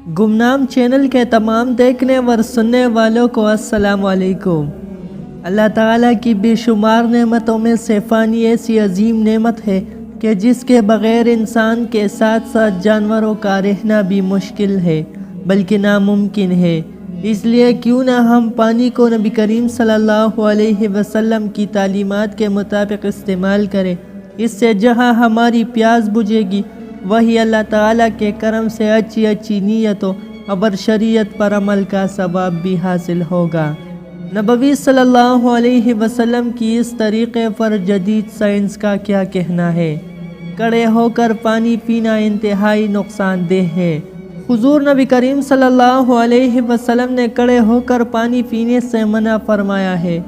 गुमनाम चैनल के तमाम देखने व सुनने वालों को अस्सलाम वालेकुम। अल्लाह ताला की बेशुमार नेमतों में से फ़ानी ऐसी अजीम नेमत है कि जिसके बग़ैर इंसान के साथ साथ जानवरों का रहना भी मुश्किल है बल्कि नामुमकिन है। इसलिए क्यों ना हम पानी को नबी करीम सल्लल्लाहु अलैहि वसल्लम की तालीमात के मुताबिक इस्तेमाल करें। इससे जहाँ हमारी प्यास बुझेगी वही अल्लाह ताला के करम से अच्छी अच्छी नीयतों और शरीयत पर अमल का सवाब भी हासिल होगा। नबी सल्लल्लाहु अलैहि वसल्लम की इस तरीक़े पर जदीद साइंस का क्या कहना है? कड़े होकर पानी पीना इंतहाई नुकसानदेह है। हुजूर नबी करीम सल्लल्लाहु अलैहि वसल्लम ने कड़े होकर पानी पीने से मना फरमाया है।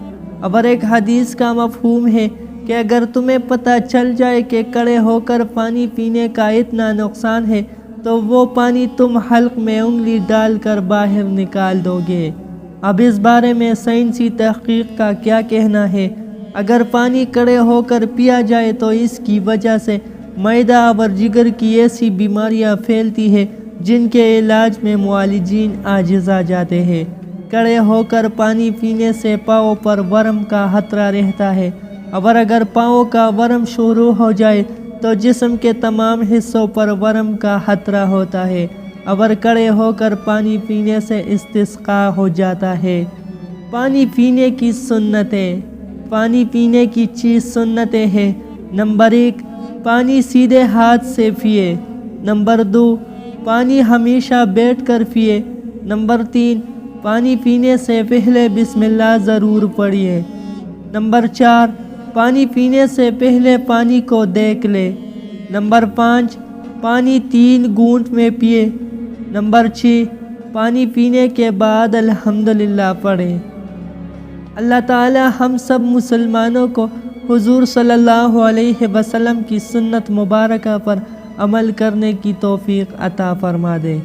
और एक हदीस का मफहूम है कि अगर तुम्हें पता चल जाए कि कड़े होकर पानी पीने का इतना नुकसान है तो वो पानी तुम हल्क में उंगली डालकर बाहर निकाल दोगे। अब इस बारे में साइंसी तहकीक का क्या कहना है? अगर पानी कड़े होकर पिया जाए तो इसकी वजह से मैदा और जिगर की ऐसी बीमारियां फैलती है जिनके इलाज में मुआलिजीन आजिज़ आ जाते हैं। कड़े होकर पानी पीने से पाँव पर वर्म का खतरा रहता है और अगर पाँव का वर्म शुरू हो जाए तो जिस्म के तमाम हिस्सों पर वर्म का खतरा होता है और कड़े होकर पानी पीने से इस्तिस्का हो जाता है। पानी पीने की सुन्नतें। पानी पीने की चीज़ सुन्नतें हैं। नंबर 1, पानी सीधे हाथ से पिए। नंबर 2, पानी हमेशा बैठकर पिए। नंबर 3, पानी पीने से पहले बिस्मिल्लाह ज़रूर पढ़िए। नंबर 4, पानी पीने से पहले पानी को देख ले। नंबर 5, पानी 3 घूंट में पिए। नंबर 6, पानी पीने के बाद अल्हम्दुलिल्लाह पढ़ें। अल्लाह ताला हम सब मुसलमानों को हुजूर सल्लल्लाहु अलैहि वसल्लम की सुन्नत मुबारका पर अमल करने की तौफीक अता फरमा दे।